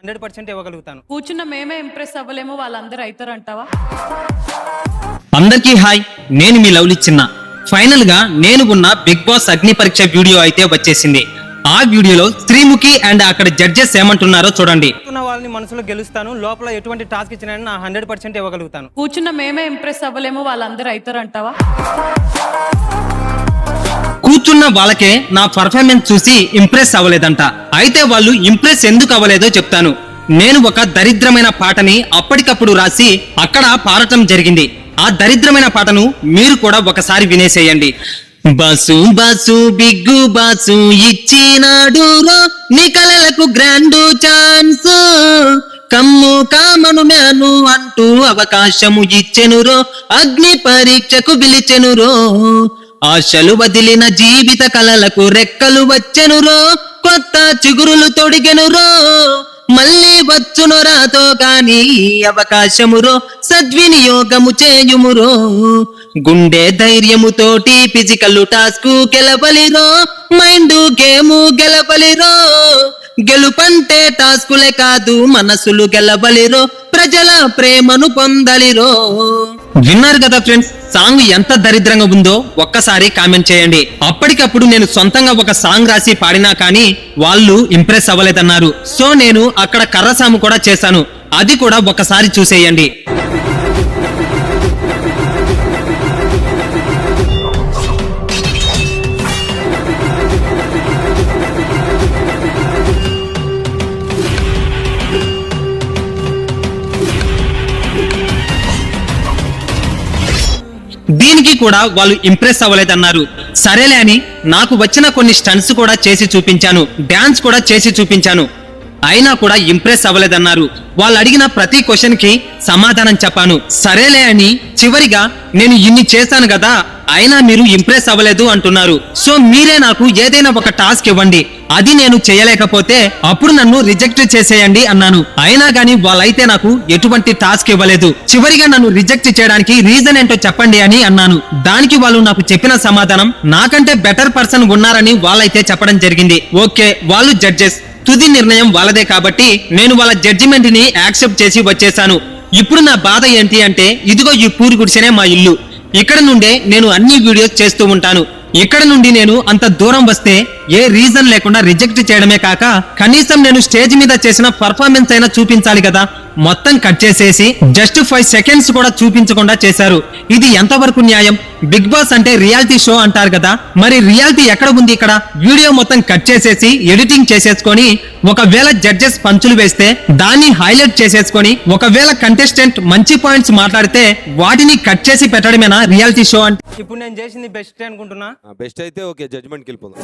100% ఇవ్వగలుగుతాను. కూర్చున్న మేమే ఇంప్రెస్ అవ్వలేము, వాళ్ళందరూ అవుతారంటావా? అందరికీ హాయ్, నేను మీ లవ్లీ చిన్న. ఫైనల్ గా నేను ఉన్న బిగ్ బాస్ అగ్ని పరీక్ష వీడియో అయితే వచ్చేసింది. ఆ వీడియోలో శ్రీముఖి అండ్ అక్కడ జడ్జెస్ ఏమంటున్నారో చూడండి. వాళ్ళని మనసులో గెలుస్తాను, లోపల ఎటువంటి టాస్క్ ఇచ్చినా నా 100% ఇవ్వగలుగుతాను. కూర్చున్న మేమే ఇంప్రెస్ అవ్వలేము, వాళ్ళందరూ అవుతారంటావా? కూర్చున్న వాళ్ళకే నా పర్ఫార్మెన్స్ చూసి ఇంప్రెస్ అవ్వలేదంట. అయితే వాళ్ళు ఇంప్రెస్ ఎందుకు అవ్వలేదో చెప్తాను. నేను ఒక దరిద్రమైన పాటని అప్పటికప్పుడు రాసి అక్కడ పాడటం జరిగింది. ఆ దరిద్రమైన పాటను మీరు కూడా ఒకసారి వినేసేయండి. బాసు బాసు బిగ్గు బాసు ఇచ్చినాడు రో నీ కలలకు గ్రాండ్ ఛాన్స్, కమ్ము కామను మ్యాను అంటూ అవకాశము ఇచ్చెనురో, అగ్ని పరీక్షకు పిలిచెనురో, ఆశలు వదిలిన జీవిత కలలకు రెక్కలు వచ్చెనురో, కొత్త చిగురులు తొడిగెనురో, మళ్ళీ వచ్చును రాతో కాని అవకాశమురో, సద్వినియోగము చేయుమురో, గుండె ధైర్యముతోటి ఫిజికల్ టాస్క్ గెలవలిరో, మైండ్ గేము గెలవలిరో, గెలుపంటే టాస్కులే కాదు మనసులు గెలవలిరో, ప్రజల ప్రేమను పొందలిరో. విన్నారు కదా ఫ్రెండ్స్, సాంగ్ ఎంత దరిద్రంగా ఉందో ఒక్కసారి కామెంట్ చేయండి. అప్పటికప్పుడు నేను సొంతంగా ఒక సాంగ్ రాసి పాడినా కానీ వాళ్ళు ఇంప్రెస్ అవ్వలేదన్నారు. సో నేను అక్కడ కర్రసాము కూడా చేశాను, అది కూడా ఒకసారి చూసేయండి. దీనికి కూడా వాళ్ళు ఇంప్రెస్ అవ్వలేదన్నారు. సరేలే అని నాకు వచ్చిన కొన్ని స్టంట్స్ కూడా చేసి చూపించాను, డాన్స్ కూడా చేసి చూపించాను, అయినా కూడా ఇంప్రెస్ అవ్వలేదన్నారు. వాళ్ళు అడిగిన ప్రతి క్వశ్చన్ కి సమాధానం చెప్పాను. సరేలే అని చివరిగా నేను ఇన్ని చేశాను కదా అయినా మీరు ఇంప్రెస్ అవ్వలేదు అంటున్నారు. సో మీరే నాకు ఏదైనా ఒక టాస్క్ ఇవ్వండి, అది నేను చేయలేకపోతే అప్పుడు నన్ను రిజెక్ట్ చేసేయండి అన్నాను. అయినా గానీ వాళ్ళైతే నాకు ఎటువంటి టాస్క్ ఇవ్వలేదు. చివరిగా నన్ను రిజెక్ట్ చేయడానికి రీజన్ ఏంటో చెప్పండి అని అన్నాను. దానికి వాళ్ళు నాకు చెప్పిన సమాధానం నాకంటే బెటర్ పర్సన్ ఉన్నారని వాళ్ళైతే చెప్పడం జరిగింది. ఓకే, వాళ్ళు జడ్జెస్, తుది నిర్ణయం వాళ్ళదే కాబట్టి నేను వాళ్ళ జడ్జిమెంట్ ని యాక్సెప్ట్ చేసి వచ్చేసాను. ఇప్పుడు నా బాధ ఏంటి అంటే, ఇదిగో ఈ పూరి గుడిసెనే మా ఇల్లు. ఇక్కడ నుండే నేను అన్ని వీడియోస్ చేస్తూ ఉంటాను. ఇక్కడ నుండి నేను అంత దూరం వస్తే ఏ రీజన్ లేకుండా రిజెక్ట్ చేయడమే కాక కనీసం నేను స్టేజ్ మీద చేసిన పర్ఫార్మెన్స్ అయినా చూపించాలి కదా. మొత్తం కట్ చేసేసి జస్ట్ 5 సెకండ్స్ కూడా చూపించకుండా చేశారు. ఇది ఎంతవరకు న్యాయం? బిగ్ బాస్ అంటే రియాలిటీ షో అంటారు కదా, మరి రియాలిటీ ఎక్కడ ఉంది ఇక్కడ? వీడియో మొత్తం కట్ చేసేసి ఎడిటింగ్ చేసేసుకొని ఒకవేళ జడ్జెస్ పంచులు వేస్తే దాన్ని హైలైట్ చేసేసుకొని ఒకవేళ కంటెస్టెంట్ మంచి పాయింట్స్ మాట్లాడితే వాటిని కట్ చేసి పెట్టడమేనా రియాలిటీ షో అంటే? ఇప్పుడు నేను చేసింది బెస్ట్ అనుకుంటున్నా. బెస్ట్ అయితే ఓకే, జడ్జ్మెంట్కి వెళ్ళిపోదాం.